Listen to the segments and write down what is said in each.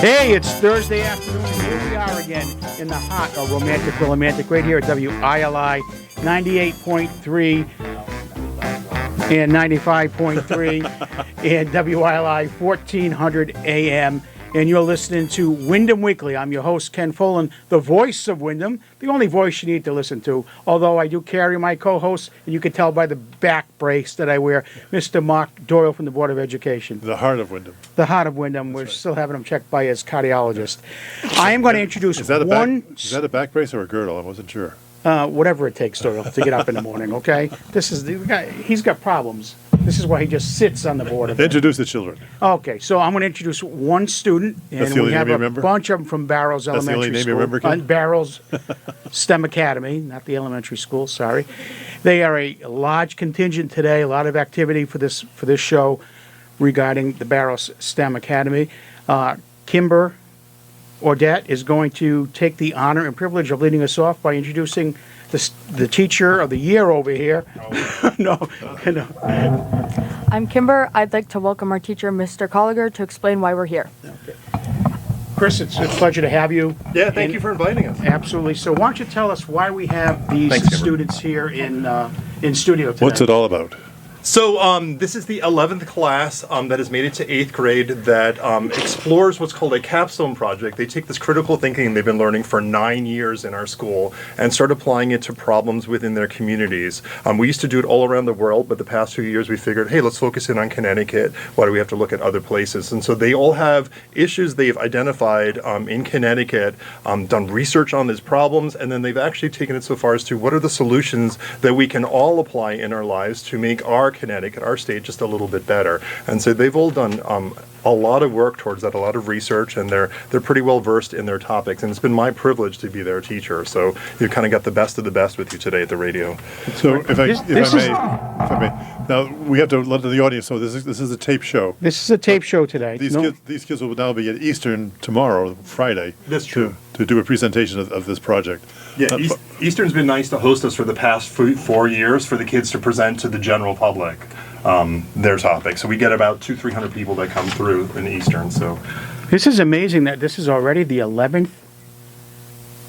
Hey, it's Thursday afternoon, and here we are again in the heart of Romantic right here at WILI 98.3 and 95.3 and WILI 1400 AM. And you're listening to Windham Weekly. I'm your host, Ken Folan, the voice of Windham, the only voice you need to listen to. Although I do carry my co-host, and you can tell by the back brace that I wear, Mr. Mark Doyle from the Board of Education. The heart of Windham. The heart of Windham. We're still having him checked by his cardiologist. I am going to introduce Is that a back brace or a girdle? I wasn't sure. Whatever it takes, Doyle, to get up in the morning, okay? This is the guy. He's got problems. This is why he just sits on the board. Introduce the children. Okay, so I'm going to introduce one student, and we have a bunch of them from Barrows Elementary That's the School. only name you remember, Ken? Barrows STEM Academy, not the elementary school, sorry. They are a large contingent today, a lot of activity for this show regarding the Barrows STEM Academy. Kimber Audette is going to take the honor and privilege of leading us off by introducing the teacher of the year over here. No. I'm Kimber. I'd like to welcome our teacher, Mr. Colliger, to explain why we're here. Okay. Chris, it's a pleasure to have you. Yeah, thank you for inviting us. Absolutely. So why don't you tell us why we have these students here in studio today? What's it all about? So this is the 11th class that has made it to 8th grade that explores what's called a capstone project. They take this critical thinking they've been learning for 9 years in our school and start applying it to problems within their communities. We used to do it all around the world, but the past few years we figured, hey, let's focus in on Connecticut. Why do we have to look at other places? And so they all have issues they've identified in Connecticut, done research on these problems, and then they've actually taken it so far as to what are the solutions that we can all apply in our lives to make our Connecticut, our state, just a little bit better. And so they've all done a lot of work towards that, a lot of research, and they're pretty well versed in their topics. And it's been my privilege to be their teacher. So you've kind of got the best of the best with you today at the radio. So if I may, now we have to let the audience know this is a tape show. This is a tape show today. These kids will now be at Eastern tomorrow, Friday. That's true. To do a presentation of this project. Yeah, Eastern's been nice to host us for the past 4 years for the kids to present to the general public their topic. So we get about 200-300 people that come through in Eastern. So this is amazing that this is already the 11th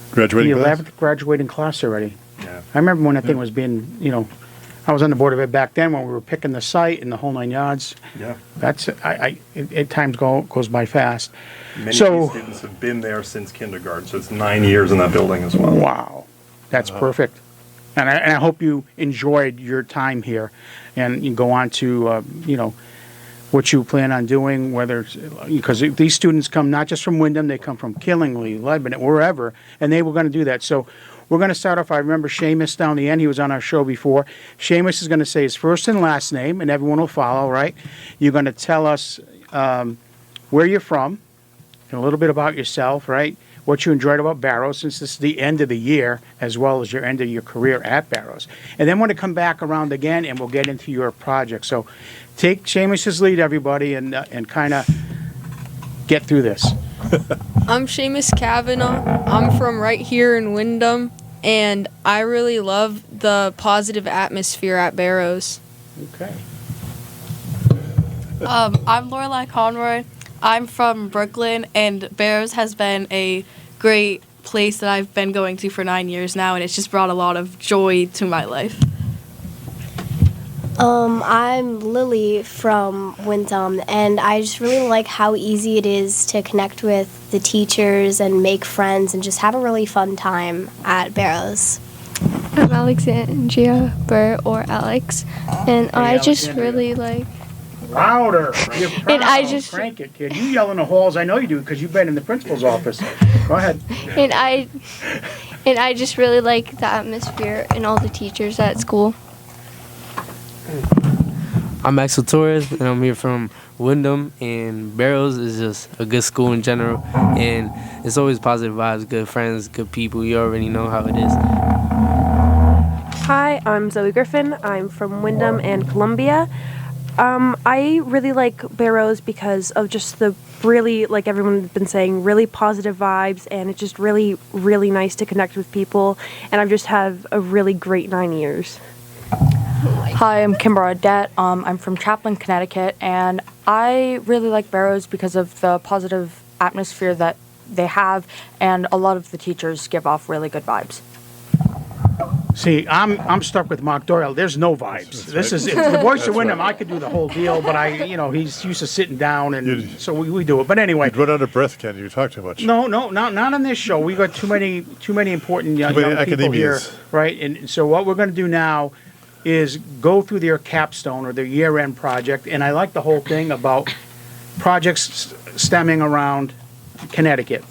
graduating class already. yeah. I remember when that thing was being, I was on the board of it back then when we were picking the site and the whole 9 yards. Yeah. That's times goes by fast. Many of these students have been there since kindergarten, so it's 9 years in that building as well. Wow, that's perfect. And I hope you enjoyed your time here, and you go on to what you plan on doing. Because these students come not just from Windham, they come from Killingly, Lebanon, wherever, and they were going to do that. So we're going to start off. I remember Seamus down the end. He was on our show before. Seamus is going to say his first and last name, and everyone will follow, right? You're going to tell us where you're from, and a little bit about yourself, right? What you enjoyed about Barrows, since this is the end of the year, as well as your end of your career at Barrows. And then we're going to come back around again, and we'll get into your project. So take Seamus's lead, everybody, and kind of get through this. I'm Seamus Kavanaugh. I'm from right here in Windham, and I really love the positive atmosphere at Barrows. Okay. I'm Lorelai Conroy. I'm from Brooklyn, and Barrows has been a great place that I've been going to for 9 years now, and it's just brought a lot of joy to my life. I'm Lily from Windham, and I just really like how easy it is to connect with the teachers and make friends and just have a really fun time at Barrows. I'm Alexandria Burr, or Alex, and I just really like... Louder. You're proud. And I just... Crank it, kid. You yell in the halls. I know you do because you've been in the principal's office. Go ahead. And I just really like the atmosphere and all the teachers at school. I'm Axel Torres, and I'm here from Windham, and Barrows is just a good school in general, and it's always positive vibes, good friends, good people. You already know how it is. Hi, I'm Zoe Griffin. I'm from Windham and Columbia. I really like Barrows because of just the really, like everyone's been saying, really positive vibes, and it's just really, really nice to connect with people, and I've just had a really great 9 years. Hi, I'm Kimber Audette. I'm from Chaplin, Connecticut, and I really like Barrows because of the positive atmosphere that they have, and a lot of the teachers give off really good vibes. See, I'm stuck with Mark Doyle. There's no vibes. This is the voice of Windham. I could do the whole deal, but he's used to sitting down, and so we do it. But anyway, You'd run out of breath, Ken. You talk too much. no, not on this show. We got too many important young people here, academias. right? And so what we're going to do now is go through their capstone or their year-end project, and I like the whole thing about projects stemming around Connecticut.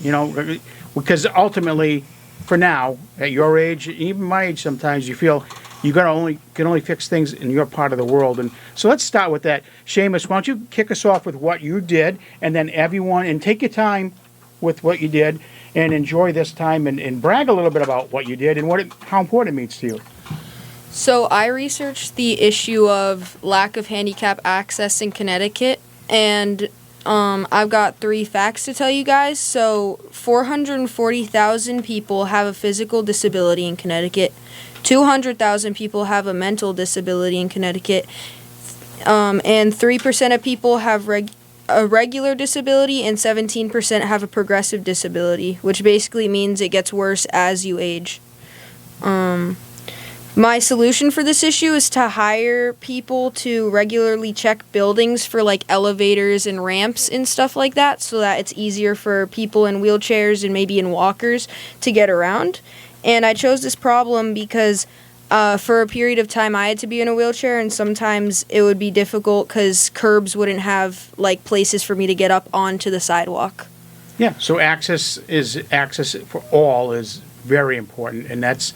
Because ultimately, for now, at your age, even my age, sometimes you feel you can only fix things in your part of the world. And so let's start with that. Seamus, why don't you kick us off with what you did, and then everyone, and take your time with what you did, and enjoy this time, and brag a little bit about what you did and how important it means to you. So I researched the issue of lack of handicap access in Connecticut, and I've got 3 facts to tell you guys. So 440,000 people have a physical disability in Connecticut. 200,000 people have a mental disability in Connecticut. And 3% of people have a regular disability, and 17% have a progressive disability, which basically means it gets worse as you age. My solution for this issue is to hire people to regularly check buildings for like elevators and ramps and stuff like that, so that it's easier for people in wheelchairs and maybe in walkers to get around. And I chose this problem because for a period of time I had to be in a wheelchair, and sometimes it would be difficult because curbs wouldn't have like places for me to get up onto the sidewalk. Yeah, so access for all is very important, and that's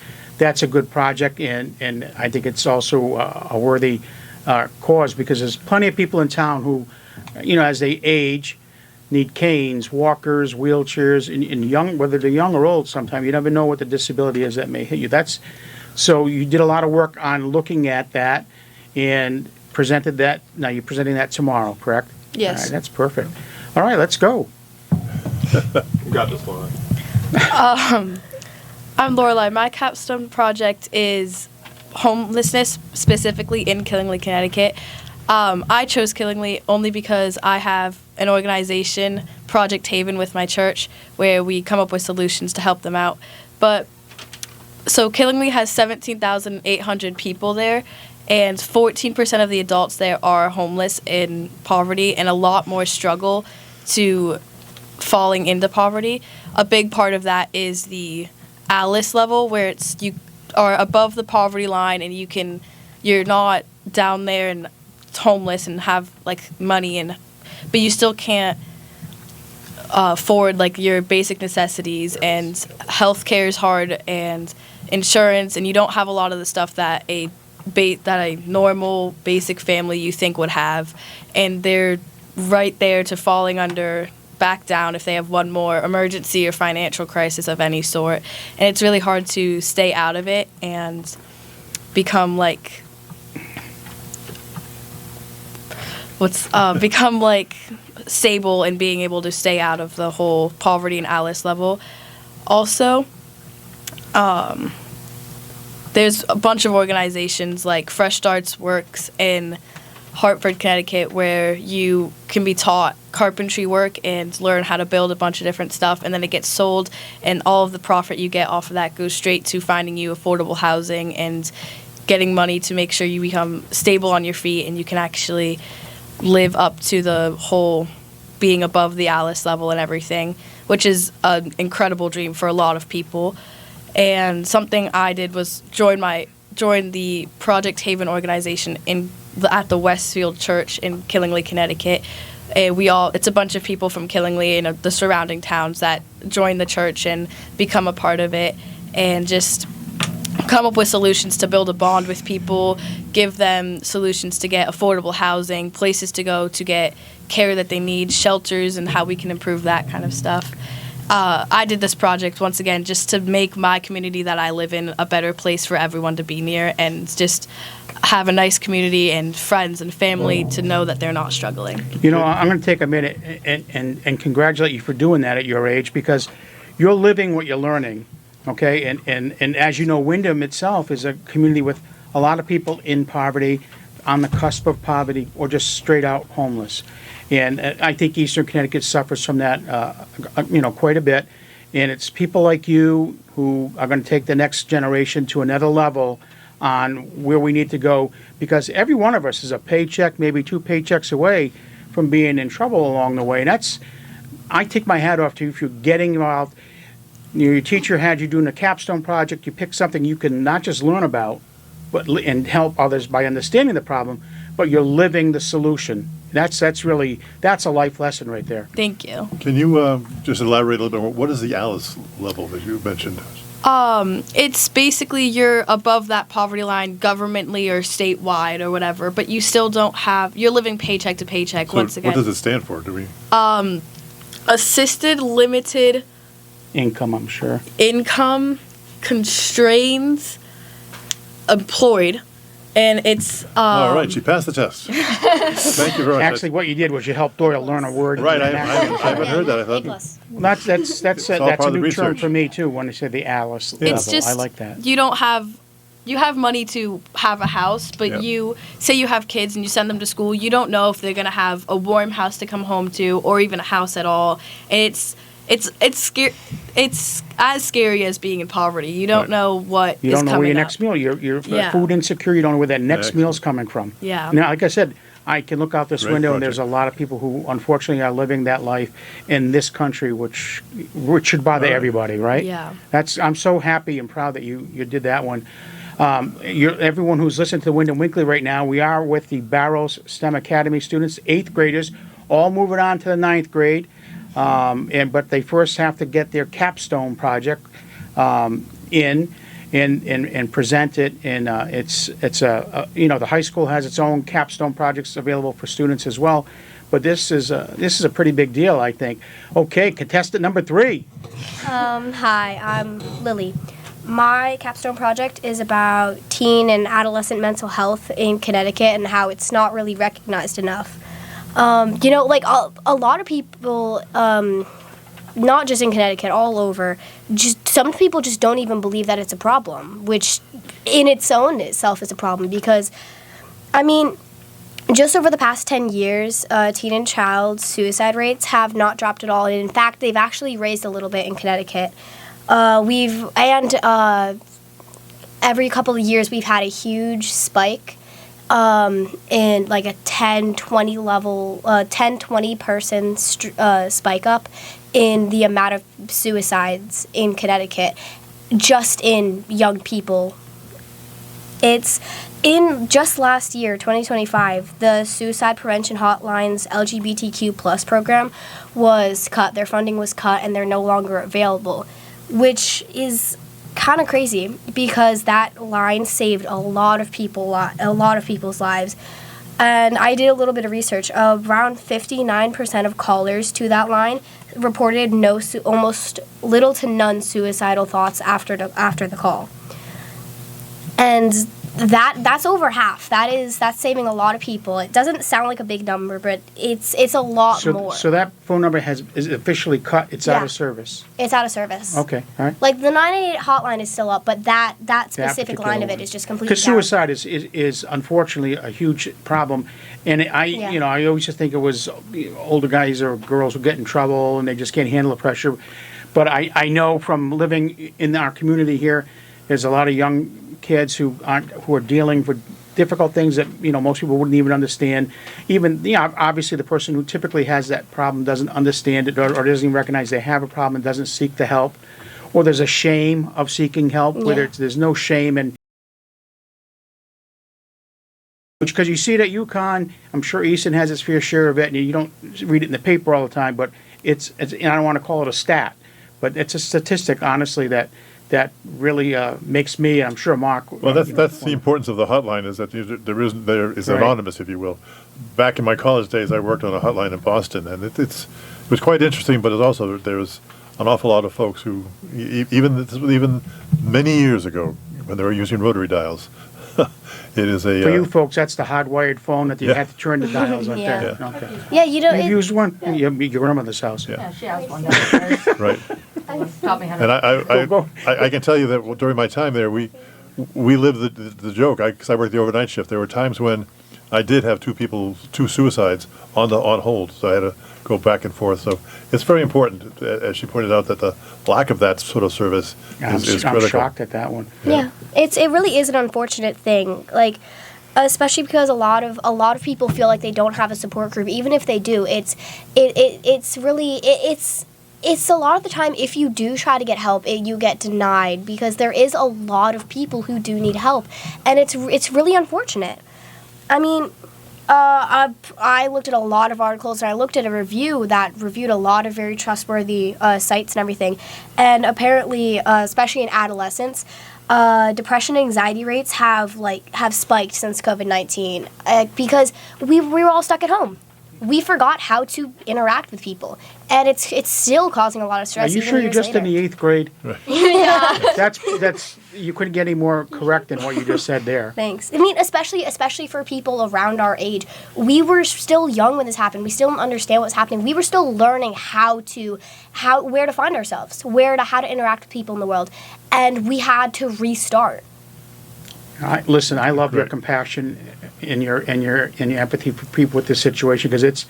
a good project, and I think it's also a worthy cause, because there's plenty of people in town who, as they age, need canes, walkers, wheelchairs, and young, whether they're young or old. Sometimes you never know what the disability is that may hit you. So you did a lot of work on looking at that and presented that. Now you're presenting that tomorrow, correct? Yes. All right, that's perfect. All right, let's go. You got this, Laura. I'm Lorelai. My capstone project is homelessness, specifically in Killingly, Connecticut. I chose Killingly only because I have an organization, Project Haven, with my church, where we come up with solutions to help them out. So Killingly has 17,800 people there, and 14% of the adults there are homeless in poverty, and a lot more struggle to falling into poverty. A big part of that is the ALICE level, where you are above the poverty line, and you're not down there and homeless and have like money, but you still can't afford like your basic necessities, and healthcare is hard, and insurance, and you don't have a lot of the stuff that a normal basic family you think would have, and they're right there to falling under back down if they have one more emergency or financial crisis of any sort. And it's really hard to stay out of it and become like stable and being able to stay out of the whole poverty and ALICE level. Also, there's a bunch of organizations like Fresh Starts works in Hartford, Connecticut, where you can be taught carpentry work and learn how to build a bunch of different stuff, and then it gets sold, and all of the profit you get off of that goes straight to finding you affordable housing and getting money to make sure you become stable on your feet and you can actually live up to the whole being above the ALICE level and everything, which is an incredible dream for a lot of people. And something I did was join the Project Haven organization at the Westfield Church in Killingly, Connecticut. It's a bunch of people from Killingly and the surrounding towns that join the church and become a part of it, and just come up with solutions to build a bond with people, give them solutions to get affordable housing, places to go to get care that they need, shelters, and how we can improve that kind of stuff. I did this project, once again, just to make my community that I live in a better place for everyone to be near, and just have a nice community and friends and family to know that they're not struggling. I'm going to take a minute and congratulate you for doing that at your age, because you're living what you're learning, okay? And as you know, Windham itself is a community with a lot of people in poverty, on the cusp of poverty, or just straight out homeless. And I think Eastern Connecticut suffers from that, quite a bit. And it's people like you who are going to take the next generation to another level on where we need to go, because every one of us is a paycheck, maybe 2 paychecks away from being in trouble along the way. And I take my hat off to you if you're getting involved. Your teacher had you doing a capstone project. You pick something you can not just learn about, and help others by understanding the problem, but you're living the solution. That's a life lesson right there. Thank you. Can you just elaborate a little bit more? What is the Alice level that you mentioned? It's basically you're above that poverty line governmentally or statewide or whatever, but you still don't have, you're living paycheck to paycheck So once again. what does it stand for? Do we? Assisted limited Income, I'm sure. income constraints employed, and it's All right, she passed the test. Thank you very much. Actually, what you did was you helped Doyle learn a word. Right, I haven't heard that. I A thought plus. That's all part a of the new term research. for me too. When I say the Alice level, it's just I like that. you have money to have a house, but Yeah. you say you have kids and you send them to school, you don't know if they're gonna have a warm house to come home to or even a house at all, and it's scary. It's as scary as being in poverty. You don't Right. know what You is don't know where coming your up. next meal. You're Yeah. food insecure. You don't know where that next Excellent. meal's coming from. Yeah. Now, like I said, I can look out this Great window and there's a project. lot of people who unfortunately are living that life in this country, which should bother Right. everybody, right? Yeah. I'm so happy and proud that you did that one. Everyone who's listening to Windham Winkley right now, we are with the Barrows STEM Academy students, 8th graders, all moving on to the 9th grade. But they first have to get their capstone project in and present it. And the high school has its own capstone projects available for students as well. But this is a pretty big deal, I think. Okay, contestant number 3. Hi, I'm Lily. My capstone project is about teen and adolescent mental health in Connecticut and how it's not really recognized enough. A lot of people, not just in Connecticut, all over, some people just don't even believe that it's a problem, which in its own itself is a problem because, just over the past 10 years, teen and child suicide rates have not dropped at all. And in fact, they've actually raised a little bit in Connecticut. Every couple of years, we've had a huge spike in like a 20 person spike up in the amount of suicides in Connecticut, just in young people. It's in just last year, 2025, the Suicide Prevention Hotline's LGBTQ plus program was cut. Their funding was cut, and they're no longer available, which is kind of crazy because that line saved a lot of people's lives. And I did a little bit of research. Around 59% of callers to that line reported almost little to none suicidal thoughts after the call. And that's over half. That's saving a lot of people. It doesn't sound like a big number, but it's a lot more. So that phone number is officially cut. It's out Yeah. of service. It's out of service. Okay, all right. Like the 988 hotline is still up, but that specific particular line of it one. is just completely Because down. suicide is unfortunately a huge problem, and I always just think it was older guys or girls who get in trouble and they just can't handle the pressure. But I know from living in our community here, there's a lot of young kids who are dealing with difficult things that most people wouldn't even understand. Even obviously the person who typically has that problem doesn't understand it or doesn't even recognize they have a problem and doesn't seek the help, or there's a shame of seeking help. Whether there's no shame and because you see it at UConn, I'm sure Easton has its fair share of it, and you don't read it in the paper all the time. But it's and I don't want to call it a stat, but it's a statistic, honestly, that really makes me, and I'm sure Mark. Well, that's the importance of the hotline, is that there is Right. anonymous, if you will. Back in my college days, I worked on a hotline in Boston, and it was quite interesting. But there was an awful lot of folks who even many years ago, when they were using rotary dials, it is a For you folks, that's the hardwired phone that you Yeah. had to turn the dials like Yeah. that. Okay. Yeah, you don't. You've used one. Your grandmother's house. Yeah. She has one downstairs. right. Taught me how to. And I can tell you that during my time there, we lived the joke. Because I worked the overnight shift. There were times when I did have two suicides on hold, so I had to go back and forth. So it's very important, as she pointed out, that the lack of that sort of service is I'm critical. shocked at that one. Yeah, it really is an unfortunate thing. Like, especially because a lot of people feel like they don't have a support group. Even if they do, it's a lot of the time, if you do try to get help, you get denied because there is a lot of people who do need help, and it's really unfortunate. I mean, I looked at a lot of articles, and I looked at a review that reviewed a lot of very trustworthy sites and everything, and apparently, especially in adolescence, depression and anxiety rates have spiked since COVID-19 because we were all stuck at home. We forgot how to interact with people, and it's still causing a lot of stress. Are you sure you're just in the 8th grade? Right. Yeah. That's you couldn't get any more correct than what you just said there. Thanks. I mean, especially for people around our age, we were still young when this happened. We still didn't understand what was happening. We were still learning where to find ourselves, how to interact with people in the world, and we had to restart. Listen, I love your Right. compassion and your empathy for people with this situation because it's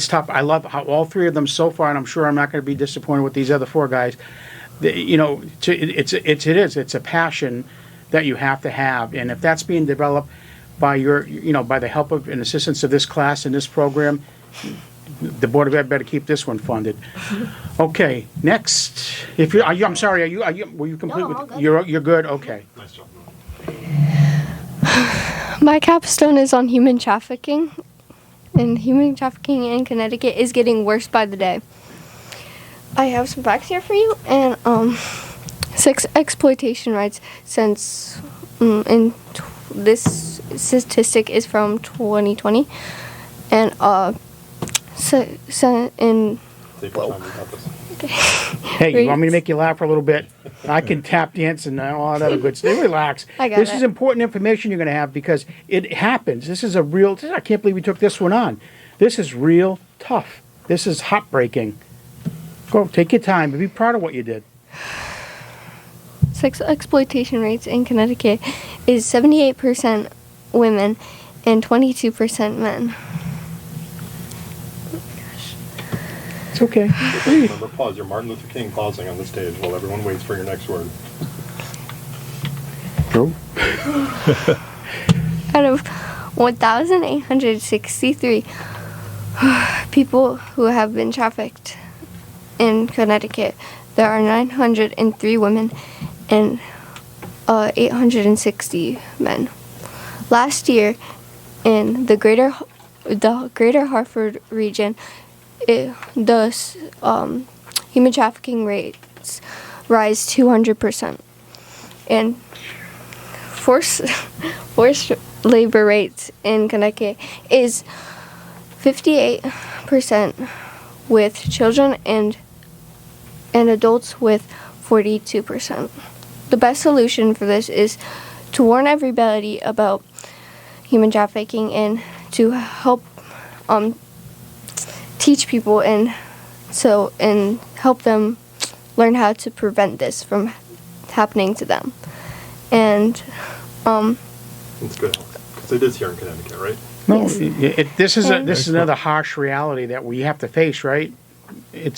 tough. I love how all three of them so far, and I'm sure I'm not going to be disappointed with these other 4 guys. It's a passion that you have to have, and if that's being developed by by the help of and assistance of this class and this program, the Board of Ed better keep this one funded. Okay, next. I'm sorry. Were you complete No, I'm with? all good. You're good. Okay. Nice job. My capstone is on human trafficking, and human trafficking in Connecticut is getting worse by the day. I have some facts here for you, and sex exploitation rates since this statistic is from 2020, and in Hey, you want me to make you laugh for a little bit? I can tap dance and all that other good stuff. Relax. I got This it. is important information you're going to have because it happens. This is I can't believe we took this one on. This is real tough. This is heartbreaking. Go, take your time, but be proud of what you did. sex exploitation rates in Connecticut is 78% women and 22% men. It's okay. Remember, pause. You're Martin Luther King pausing on the stage while everyone waits for your next word. True. Out of 1,863 people who have been trafficked in Connecticut, there are 903 women and 860 men. Last year, in the greater Hartford region, the human trafficking rates rise 200%, and forced labor rates in Connecticut is 58% with children and adults with 42%. The best solution for this is to warn everybody about human trafficking and to help teach people and help them learn how to prevent this from happening to them. And It's good because it is here in Connecticut, right? No, Yes. this is another harsh reality that we have to face, right? I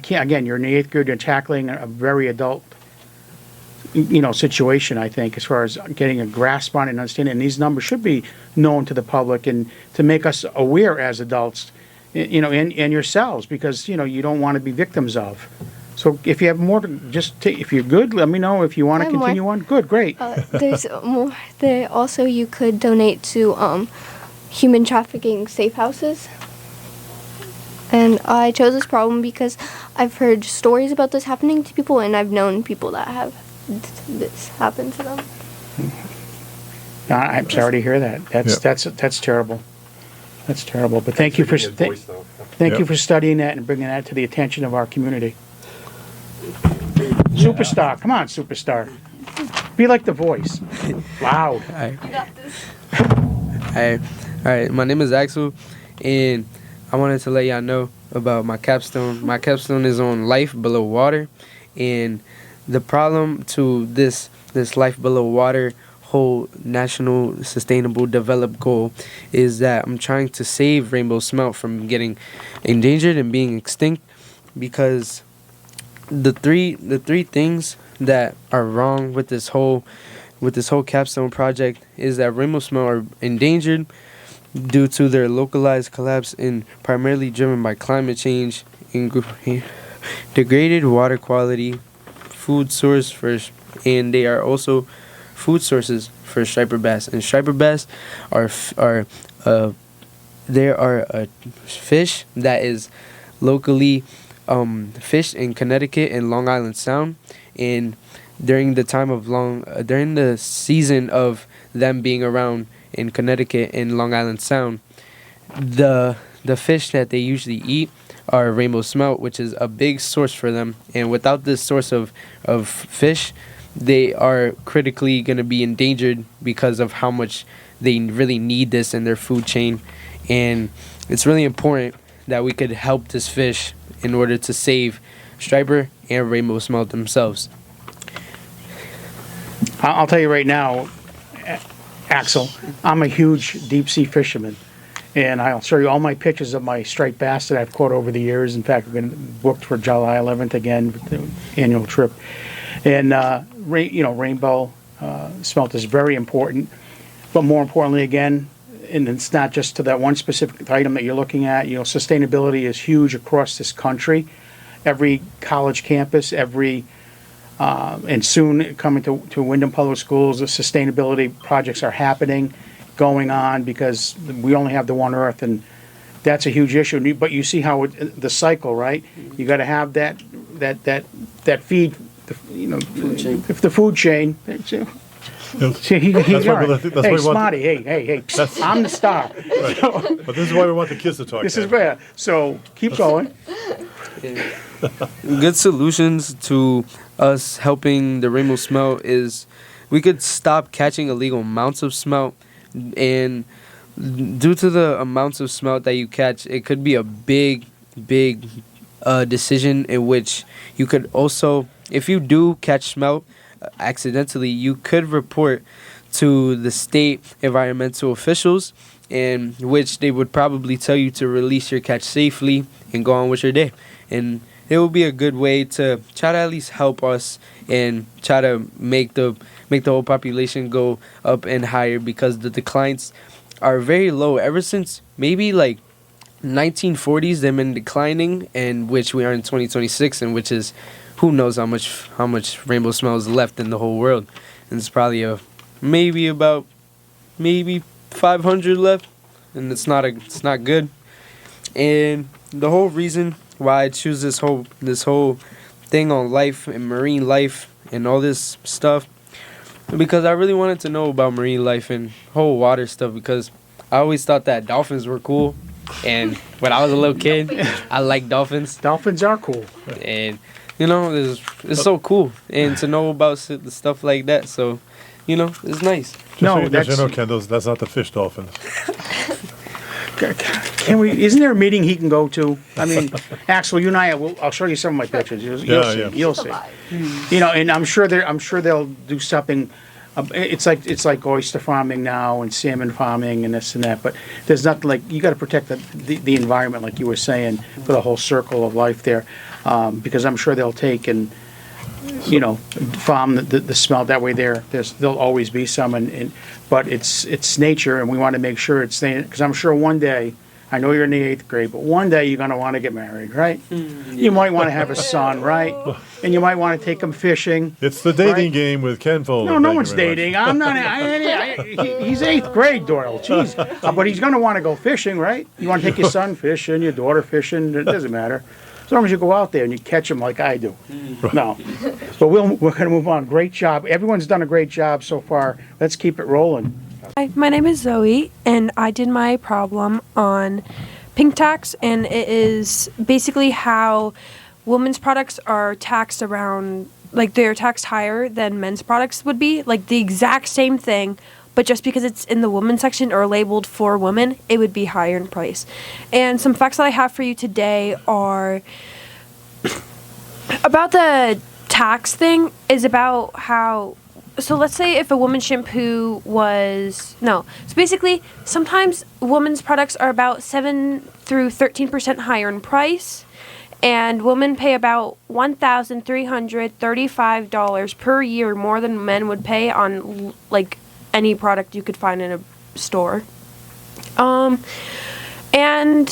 can't, again, you're in the 8th grade, you're tackling a very adult, situation, I think, as far as getting a grasp on it and understanding. And these numbers should be known to the public and to make us aware as adults, and yourselves, because, you don't want to be victims of. So if you have more, if you're good, let me know. If you want I to have more. continue on, good, great. there's more. Also, you could donate to human trafficking safe houses. And I chose this problem because I've heard stories about this happening to people, and I've known people that have this happen to them. I'm sorry to hear that. That's terrible. That's terrible. But thank you for Giving it voice, though. thank you for studying that and bringing that to the attention of our community. Superstar, come on, superstar. Be like The Voice. Loud. All right. My name is Axel, and I wanted to let y'all know about my capstone. My capstone is on life below water, and the problem to this life below water whole national sustainable develop goal is that I'm trying to save rainbow smelt from getting endangered and being extinct, because the three things that are wrong with this whole capstone project is that rainbow smelt are endangered due to their localized collapse and primarily driven by climate change, degraded water quality, food source and they are also food sources for striper bass. And striper bass are a fish that is locally fished in Connecticut and Long Island Sound, and during the season of them being around in Connecticut and Long Island Sound, the fish that they usually eat are rainbow smelt, which is a big source for them. And without this source of fish, they are critically going to be endangered because of how much they really need this in their food chain. And it's really important that we could help this fish in order to save striper and rainbow smelt themselves. I'll tell you right now, Axel, I'm a huge deep sea fisherman, and I'll show you all my pictures of my striped bass that I've caught over the years. In fact, we've been booked for July 11th again, the annual trip. And rainbow smelt is very important, but more importantly, again, and it's not just to that one specific item that you're looking at. Sustainability is huge across this country. Every college campus, and soon coming to Windham Public Schools, the sustainability projects are happening, going on, because we only have the one Earth, and that's a huge issue. But you see how the cycle, right? You got to have that feed, Food chain. If the food chain. See, he's all right. Hey, Smarty, hey, psst, I'm the star. Right. But this is why we want the kids to talk. This is bad. So keep going. Good solutions to us helping the rainbow smelt is we could stop catching illegal amounts of smelt, and due to the amounts of smelt that you catch, it could be a big decision in which you could also, if you do catch smelt accidentally, you could report to the state environmental officials, in which they would probably tell you to release your catch safely and go on with your day. And it will be a good way to try to at least help us and try to make the whole population go up and higher, because the declines are very low. Ever since maybe like 1940s, they've been declining, and which we are in 2026, and which is who knows how much rainbow smelt is left in the whole world. And it's probably maybe 500 left, and it's not good. And the whole reason why I choose this whole thing on life and marine life and all this stuff, because I really wanted to know about marine life and whole water stuff, because I always thought that dolphins were cool, and when I was a little kid, I liked dolphins. Dolphins are cool. And it's so cool, and to know about the stuff like that, so it's nice. No, Ken, that's not the fish dolphins. Can we? Isn't there a meeting he can go to? I mean, Axel, you and I'll show you some of my pictures. You'll see. And I'm sure they'll do something. It's like oyster farming now and salmon farming and this and that. But there's nothing like, you got to protect the environment, like you were saying, for the whole circle of life there, because I'm sure they'll take and farm the smelt. That way there'll always be some, but it's nature, and we want to make sure it's staying, because I'm sure one day, I know you're in the 8th grade, but one day you're going to want to get married, right? You might want to have a son, right? And you might want to take him fishing. It's the dating game with Ken Fuller. No one's dating. I'm not. He's 8th grade, Doyle. Jeez. But he's going to want to go fishing, right? You want to take your son fishing, your daughter fishing. It doesn't matter. As long as you go out there and you catch them like I do. No. But we're going to move on. Great job. Everyone's done a great job so far. Let's keep it rolling. Hi, my name is Zoe, and I did my problem on pink tax, and it is basically how women's products are taxed around, like they're taxed higher than men's products would be, like the exact same thing, but just because it's in the women's section or labeled for women, it would be higher in price. And some facts that I have for you today are about the tax thing, is about how so let's say if a woman's shampoo was no. So basically, sometimes women's products are about 7 through 13% higher in price, and women pay about $1,335 per year more than men would pay on like any product you could find in a store. And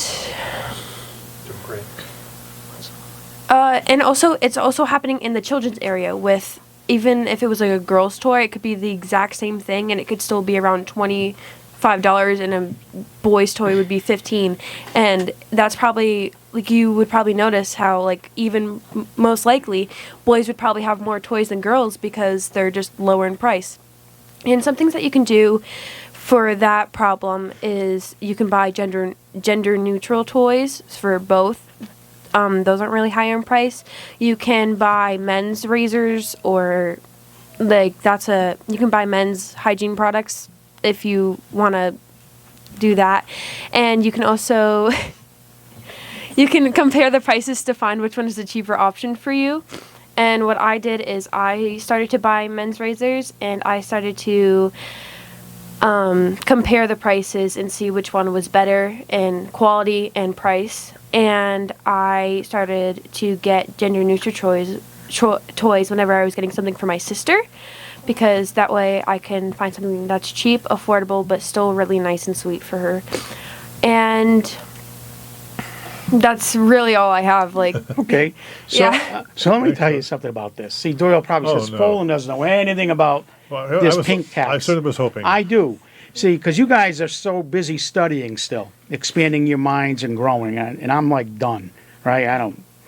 and also it's also happening in the children's area with, even if it was like a girl's toy, it could be the exact same thing and it could still be around $25 and a boy's toy would be $15. And that's probably, like, you would probably notice how, like, even most likely boys would probably have more toys than girls because they're just lower in price. And some things that you can do for that problem is you can buy gender neutral toys for both. Those aren't really higher in price. You can buy men's razors, or like you can buy men's hygiene products if you want to do that. And you can also you can compare the prices to find which one is the cheaper option for you. And what I did is I started to buy men's razors, and I started to compare the prices and see which one was better in quality and price. And I started to get gender neutral toys whenever I was getting something for my sister, because that way I can find something that's cheap, affordable, but still really nice and sweet for her. And that's really all I have. Like, Okay. So, Yeah. so let me tell you something about this. See, Doyle probably says no. Poland doesn't know anything about Well, this pink tax. I certainly was hoping. I do. See, because you guys are so busy studying still, expanding your minds and growing, and I'm like done, right?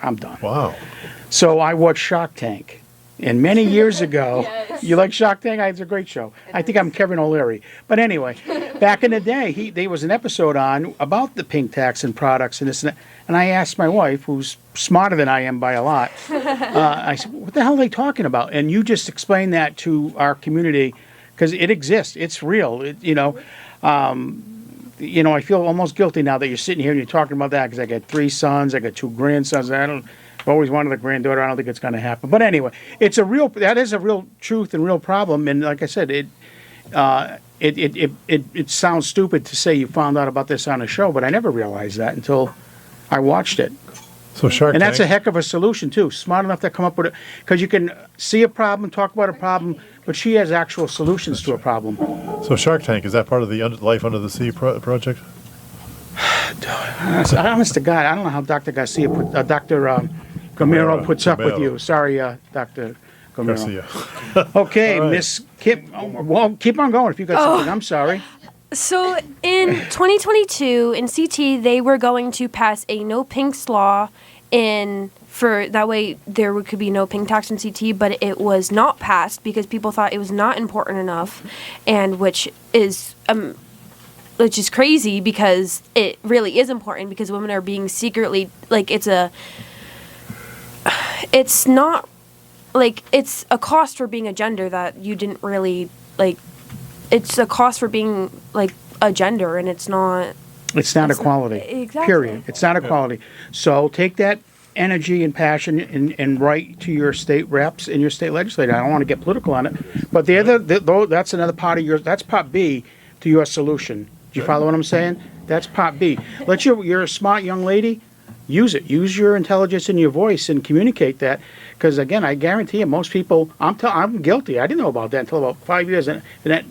I'm done. Wow. So I watched Shark Tank, and many years ago, you like Shark Tank? It's a great show. I think I'm Kevin O'Leary. But anyway, back in the day, there was an episode on about the pink tax and products and this and that. And I asked my wife, who's smarter than I am by a lot, I said, what the hell are they talking about? And you just explained that to our community, because it exists. It's real. I feel almost guilty now that you're sitting here and you're talking about that, because I got 3 sons, I got 2 grandsons. I've always wanted a granddaughter. I don't think it's going to happen. But anyway, that is a real truth and real problem. And like I said, it sounds stupid to say you found out about this on a show, but I never realized that until I watched it. So Shark And Tank. that's a heck of a solution too. Smart enough to come up with it, because you can see a problem, talk about a problem, but she has actual solutions to a problem. So Shark Tank, is that part of the Life Under the Sea project? Honest to God, I don't know how Dr. Garcia Dr. Gamero puts up with Gamero. you. Sorry, Dr. Gamero. Garcia. Okay, All right. Miss Kim. Well, keep on going if you got something. I'm sorry. so in 2022 in CT, they were going to pass a no pinks law for that way there could be no pink tax in CT, but it was not passed because people thought it was not important enough, and which is crazy, because it really is important, because women are being secretly, like, it's not like, it's a cost for being a gender that you didn't really like. It's a cost for being like a gender, and it's not equality. Exactly. Period. It's not equality. So take that energy and passion and write to your state reps and your state legislator. I don't want to get political on it, but that's another part of that's part B to your solution. Do you follow what I'm saying? That's part B. You're a smart young lady. Use it. Use your intelligence and your voice and communicate that. Because again, I guarantee you, most people. I'm guilty. I didn't know about that until about 5 years, and that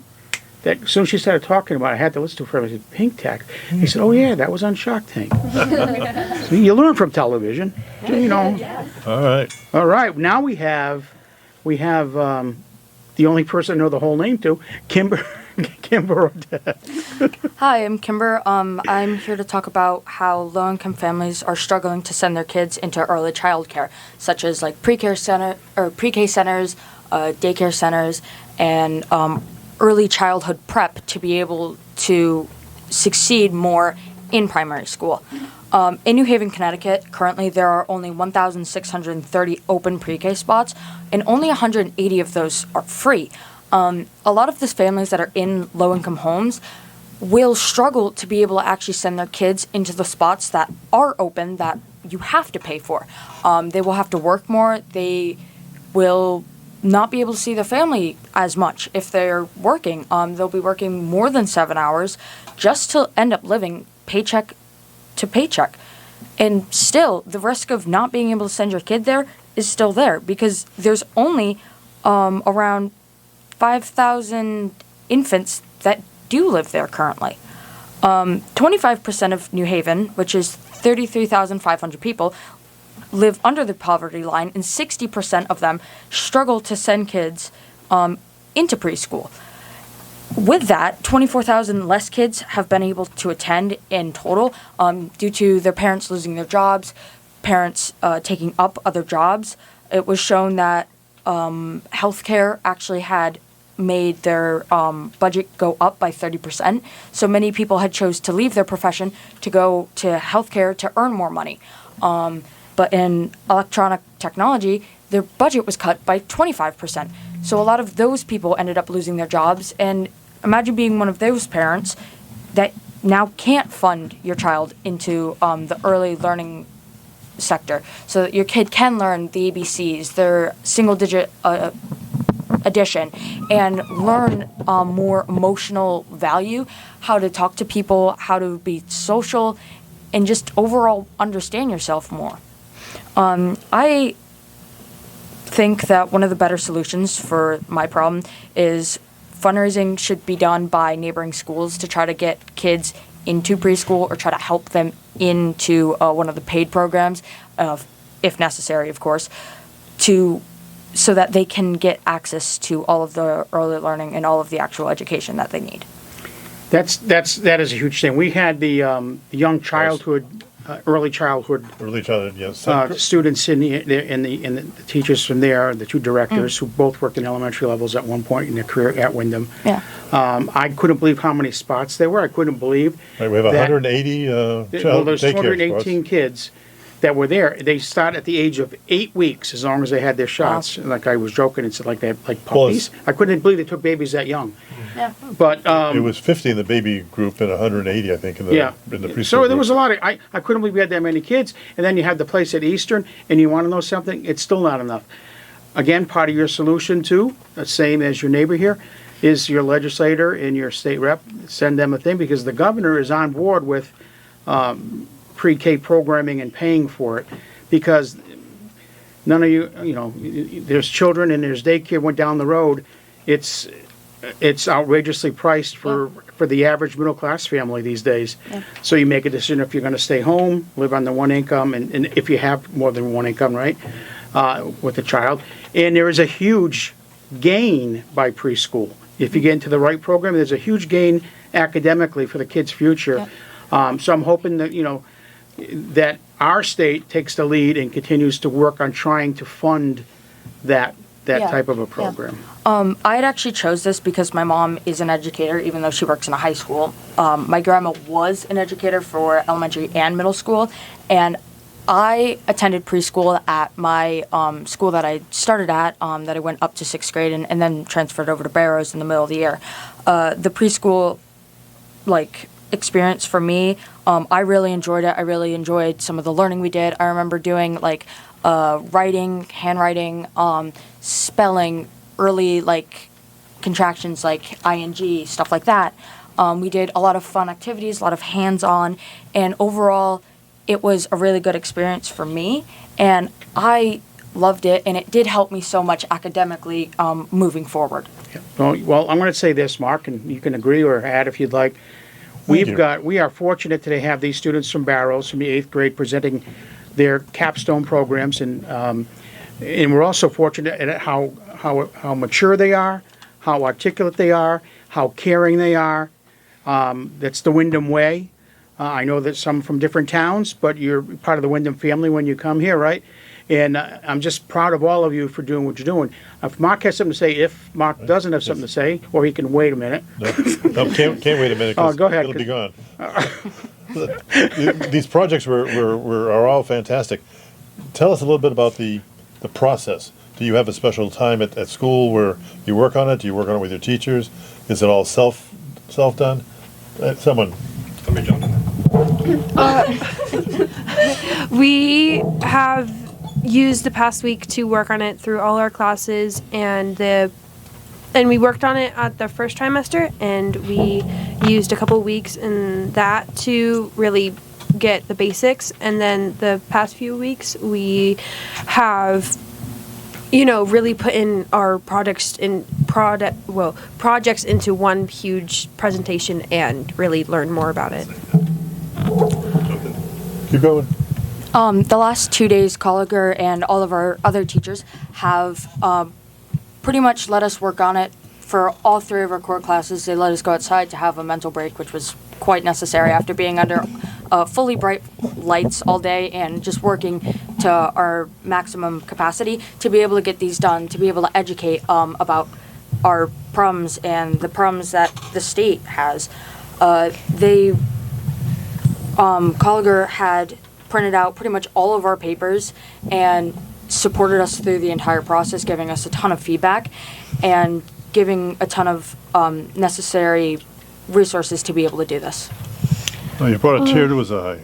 as soon as she started talking about it, I had to listen to her forever. I said, pink tax. He said, oh yeah, that was on Shark Tank. So you learn from television. All right. All right. Now we have the only person I know the whole name to, Kimber Odette. Hi, I'm Kimber. I'm here to talk about how low-income families are struggling to send their kids into early childcare, such as like pre-K centers, daycare centers, and early childhood prep to be able to succeed more in primary school. In New Haven, Connecticut, currently there are only 1,630 open pre-K spots, and only 180 of those are free. A lot of these families that are in low-income homes will struggle to be able to actually send their kids into the spots that are open that you have to pay for. They will have to work more. They will not be able to see their family as much if they're working. They'll be working more than 7 hours just to end up living paycheck to paycheck. And still, the risk of not being able to send your kid there is still there because there's only around 5,000 infants that do live there currently. 25% of New Haven, which is 33,500 people, live under the poverty line, and 60% of them struggle to send kids into preschool. With that, 24,000 less kids have been able to attend in total due to their parents losing their jobs, parents taking up other jobs. It was shown that healthcare actually had made their budget go up by 30%. So many people had chose to leave their profession to go to healthcare to earn more money. But in electronic technology, their budget was cut by 25%. So a lot of those people ended up losing their jobs. And imagine being one of those parents that now can't fund your child into the early learning sector so that your kid can learn the ABCs, their single-digit addition, and learn more emotional value, how to talk to people, how to be social, and just overall understand yourself more. I think that one of the better solutions for my problem is fundraising should be done by neighboring schools to try to get kids into preschool or try to help them into one of the paid programs, if necessary, of course, so that they can get access to all of the early learning and all of the actual education that they need. That is a huge thing. We had the young childhood, early childhood yes. students in the teachers from there, the two directors who both worked in elementary levels at one point in their career at Windham. Yeah. I couldn't believe how many spots there were. I couldn't believe. Right, we have 180 well, there's daycare 218 spots. kids that were there. They start at the age of 8 weeks, as long as they had their shots. Wow. Like I was joking, it's like they had like Well, puppies. I couldn't believe they took babies that young. Yeah. But It was 50 in the baby group and 180, I think, in the preschool So there group. was a lot of, I couldn't believe we had that many kids. And then you have the place at Eastern, and you want to know something? It's still not enough. Again, part of your solution too, the same as your neighbor here, is your legislator and your state rep, send them a thing, because the governor is on board with pre-K programming and paying for it. Because none of you, there's children and there's daycare went down the road. It's outrageously priced for the average middle class family these days. Yeah. So you make a decision if you're going to stay home, live on the one income, and if you have more than one income, right, with a child. And there is a huge gain by preschool. If you get into the right program, there's a huge gain academically for the kid's future. Yeah. So I'm hoping that, that our state takes the lead and continues to work on trying to fund that Yeah. type of a program. I had actually chose this because my mom is an educator, even though she works in a high school. My grandma was an educator for elementary and middle school, and I attended preschool at my school that I started at, that I went up to 6th grade and then transferred over to Barrows in the middle of the year. The preschool, experience for me, I really enjoyed it. I really enjoyed some of the learning we did. I remember doing, writing, handwriting, spelling, early, contractions like ing, stuff like that. We did a lot of fun activities, a lot of hands-on, and overall, it was a really good experience for me, and I loved it, and it did help me so much academically moving forward. Well, I'm going to say this, Mark, and you can agree or add if you'd like. We are fortunate to have these students from Barrows, from the 8th grade, presenting their capstone programs, and we're also fortunate at how mature they are, how articulate they are, how caring they are. That's the Windham way. I know that some from different towns, but you're part of the Windham family when you come here, right? And I'm just proud of all of you for doing what you're doing. If Mark has something to say, if Mark doesn't have something to say, or he can wait a minute. No, can't wait a minute. Go ahead. It'll be gone. These projects are all fantastic. Tell us a little bit about the process. Do you have a special time at school where you work on it? Do you work on it with your teachers? Is it all self done? Someone. Let me jump in. We have used the past week to work on it through all our classes, and we worked on it at the first trimester, and we used a couple weeks in that to really get the basics. And then the past few weeks we have really put in our projects into one huge presentation and really learn more about it. Keep going. The last 2 days, Colliger and all of our other teachers have pretty much let us work on it for all 3 of our core classes. They let us go outside to have a mental break, which was quite necessary after being under fully bright lights all day and just working to our maximum capacity to be able to get these done, to be able to educate about our problems and the problems that the state has. Colliger had printed out pretty much all of our papers and supported us through the entire process, giving us a ton of feedback and giving a ton of necessary resources to be able to do this. Oh, you brought a tear to his eye.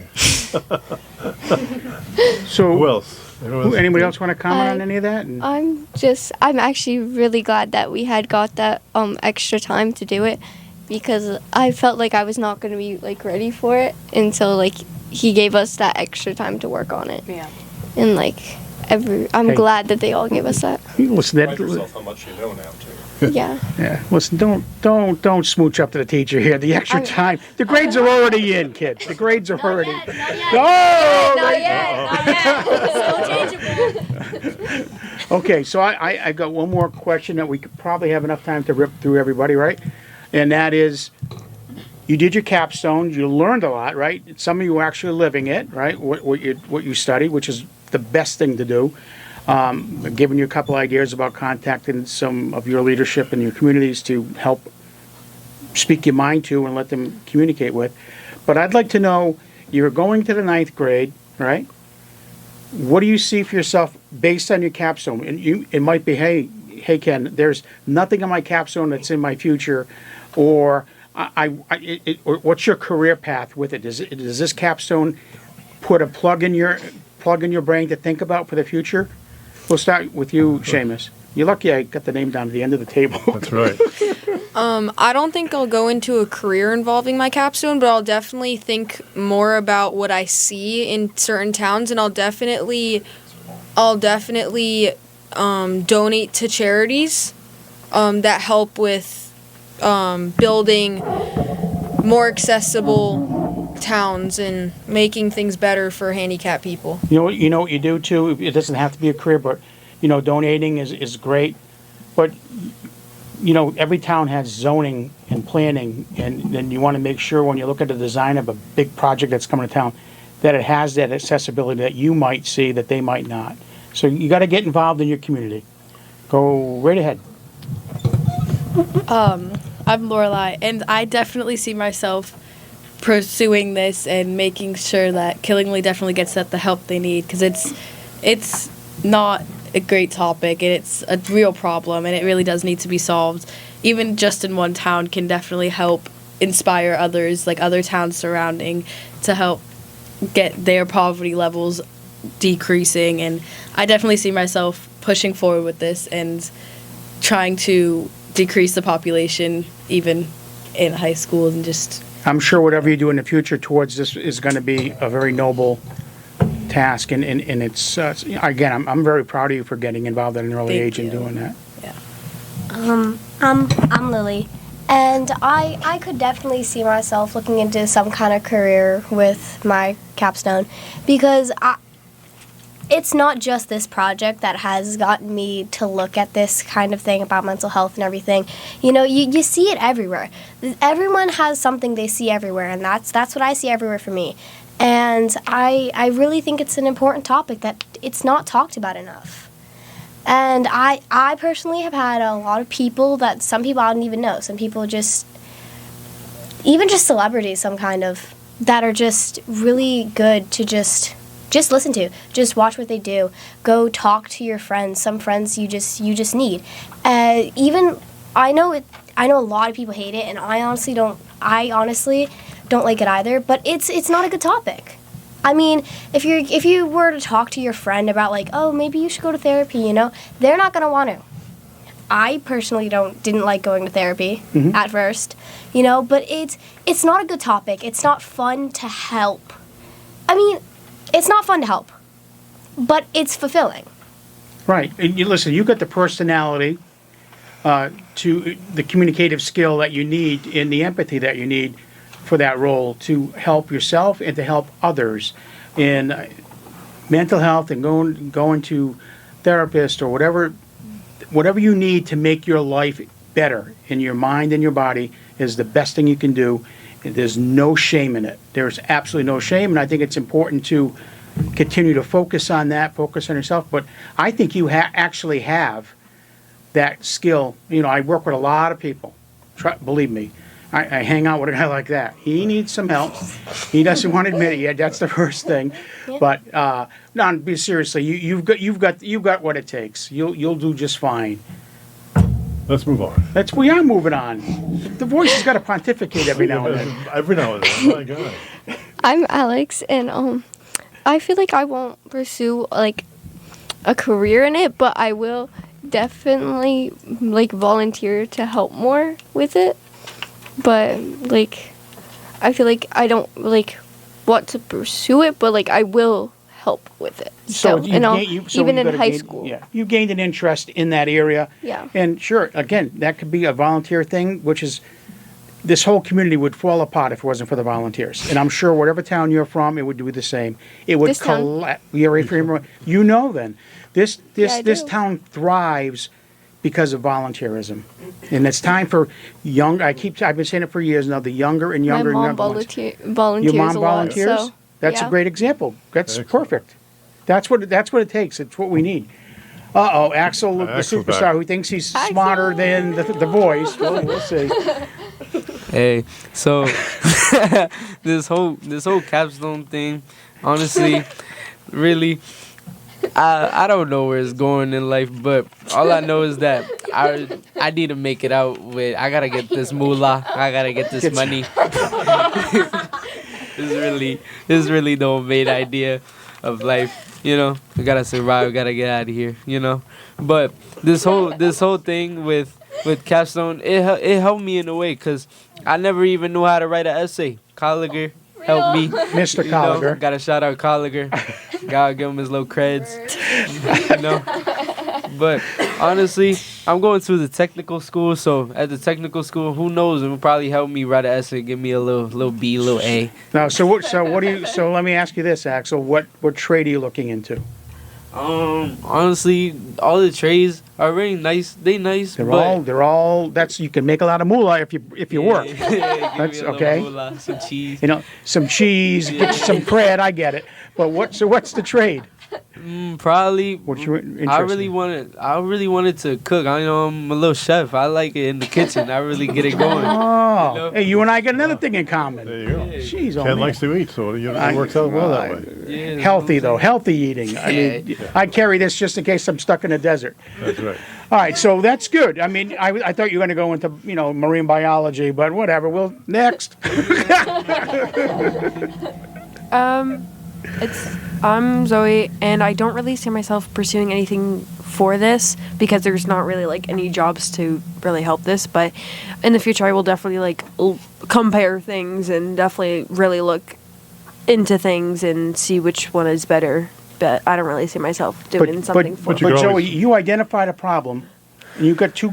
So, Who else? anybody else want to comment on any of that? And- I'm actually really glad that we had got that extra time to do it, because I felt like I was not going to be ready for it until he gave us that extra time to work on it. Yeah. And I'm Hey. glad that they all gave us that. Listen, Remind yourself how much you know now, too. Yeah. yeah. Listen, don't smooch up to the techer here. The extra time. The grades are already in, kids. The grades are already. Okay, so I got one more question that we could probably have enough time to rip through everybody, right? And that is, you did your capstone, you learned a lot, right? Some of you are actually living it, right? What you studied, which is the best thing to do. I've given you a couple ideas about contacting some of your leadership in your communities to help speak your mind to and let them communicate with. But I'd like to know, you're going to the 9th grade, right? What do you see for yourself based on your capstone? And it might be, hey Ken, there's nothing in my capstone that's in my future, or or what's your career path with it? Does this capstone put a plug in your brain to think about for the future? We'll start with you, Seamus. You're lucky I got the name down at the end of the table. That's right. I don't think I'll go into a career involving my capstone, but I'll definitely think more about what I see in certain towns, and I'll definitely donate to charities that help with building more accessible towns and making things better for handicapped people. You know what you do too? It doesn't have to be a career, but donating is great. But every town has zoning and planning, and then you want to make sure when you look at the design of a big project that's coming to town that it has that accessibility that you might see that they might not. So you got to get involved in your community. Go right ahead. I'm Lorelai, and I definitely see myself pursuing this and making sure that Killingly definitely gets the help they need, because it's not a great topic, and it's a real problem, and it really does need to be solved. Even just in one town can definitely help inspire others, like other towns surrounding, to help get their poverty levels decreasing. And I definitely see myself pushing forward with this and trying to decrease the population even in high schools, and just I'm sure whatever you do in the future towards this is going to be a very noble task, and it's again, I'm very proud of you for getting involved at an early age and doing that. yeah. I'm Lily, and I could definitely see myself looking into some kind of career with my capstone, because it's not just this project that has gotten me to look at this kind of thing about mental health and everything. You see it everywhere. Everyone has something they see everywhere, and that's what I see everywhere for me. And I really think it's an important topic that it's not talked about enough. And I personally have had a lot of people that some people I don't even know. Some people even just celebrities, some kind of, that are just really good to just listen to. Just watch what they do. Go talk to your friends. Some friends you just need. Even I know a lot of people hate it, and I honestly don't like it either. But it's not a good topic. I mean, if you were to talk to your friend about like, oh, maybe you should go to therapy, you know, they're not gonna want to. I personally didn't like going to therapy at first, you know, but it's not a good topic. It's not fun to help. I mean, it's not fun to help, but it's fulfilling. Right. And you listen, you got the personality, to the communicative skill that you need and the empathy that you need for that role to help yourself and to help others in mental health and going to therapist or whatever you need to make your life better in your mind and your body is the best thing you can do. There's no shame in it. There's absolutely no shame, and I think it's important to continue to focus on that, focus on yourself. But I think you actually have that skill. You know, I work with a lot of people. Believe me, I hang out with a guy like that. He needs some help. He doesn't want to admit it yet. That's the first thing. Yeah. But no, be seriously. You've got what it takes. You'll do just fine. Let's move on. We are moving on. The voice has got to pontificate every now and then. Every now and then. Oh my God. I'm Alex, and I feel like I won't pursue like a career in it, but I will definitely like volunteer to help more with it. But like I feel like I don't like want to pursue it, but like I will help with it. So even in high school. Yeah, you gained an interest in that area. Yeah. And sure, again, that could be a volunteer thing, which is this whole community would fall apart if it wasn't for the volunteers. And I'm sure whatever town you're from, it would do the same. It would collapse. You know then. This town thrives because of volunteerism. And it's time for I've been saying it for years now, the younger and younger My mom and younger ones. volunteers Your mom a lot, volunteers? so, That's yeah. a great example. That's Excellent. perfect. That's what it takes. It's what we need. Uh-oh, Axel, the Axel's superstar back. who thinks he's smarter than the voice. Well, we'll see. Hey, so this whole capstone thing, honestly, really, I don't know where it's going in life, but all I know is that I need to make it out with. I gotta get this moolah. I gotta get this money. This is really the main idea of life. You know, we gotta survive. We gotta get out of here. You know, but this whole thing with capstone, it helped me in a way because I never even knew how to write an essay. Colliger helped me. Mr. You know, Colliger. gotta shout out Colliger. Gotta give him his little creds. You know. But honestly, I'm going to the technical school, so at the technical school, who knows? It will probably help me write an essay, give me a little B, little A. Now, so let me ask you this, Axel. What trade are you looking into? Honestly, all the trades are really nice. They nice. They're all. That's you can make a lot of moolah if you work. Yeah, That's give me a okay. little moolah, some cheese. You know, some cheese, get you some bread. I get it. But what's the trade? Probably. What's your interest? I really wanted to cook. I know I'm a little chef. I like it in the kitchen. I really get it going. Oh, You know? hey, you and I got another thing in common. There you go. Jeez, oh Ken man. likes to eat, so it works out well that way. Yeah, Healthy though, healthy eating. I mean, I carry this just in case I'm stuck in a desert. That's right. All right, so that's good. I mean, I thought you were going to go into marine biology, but whatever. Well, next. I'm Zoe, and I don't really see myself pursuing anything for this because there's not really like any jobs to really help this. But in the future, I will definitely like compare things and definitely really look into things and see which one is better. But I don't really see myself doing something for but it. you But could Joey, always- you identified a problem, and you've got two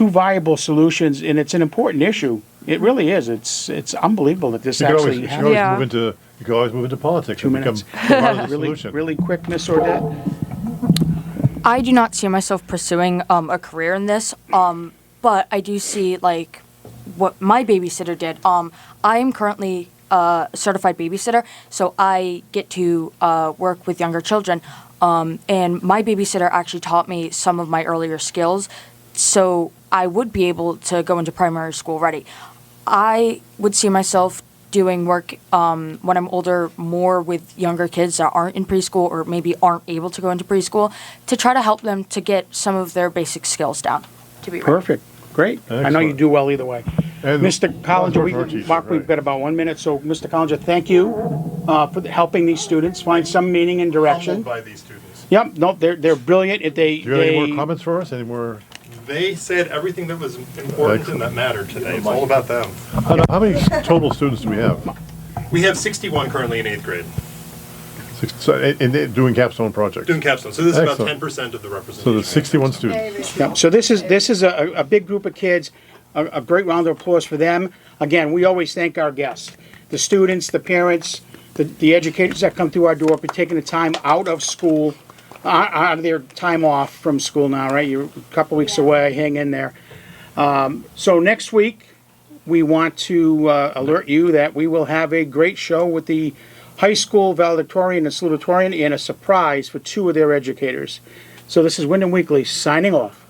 viable solutions, and it's an important issue. It really is. It's unbelievable that this You could actually happened. Yeah. always move into politics 2 and minutes. become part of the Really, solution. really quick, Miss Ordette. I do not see myself pursuing a career in this, but I do see like what my babysitter did. I am currently a certified babysitter, so I get to work with younger children, and my babysitter actually taught me some of my earlier skills, so I would be able to go into primary school ready. I would see myself doing work when I'm older more with younger kids that aren't in preschool or maybe aren't able to go into preschool to try to help them to get some of their basic skills down. To be ready. Perfect. Great. I know you Excellent. do well either way. And Mr. Collinger, one for our teacher, Mark, we've right. got about 1 minute, so Mr. Collinger, thank you for helping these students find some meaning and direction. Humbled by these students. Yep, no, they're brilliant. Do you have any more comments for us? Any more? They said everything that was important and that mattered today. It's all about them. How many total students do we have? We have 61 currently in 8th grade So, and doing capstone projects. doing capstone. So this is about Excellent. 10% of the representation. So there's 61 students. Yep, so this is a big group of kids. A great round of applause for them. Again, we always thank our guests, the students, the parents, the educators that come through our door for taking the time out of school, out of their time off from school now, right? You're a couple weeks away, hang in there. So next week, we want to alert you that we will have a great show with the high school valedictorian and salutatorian and a surprise for two of their educators. So this is Windham Weekly signing off.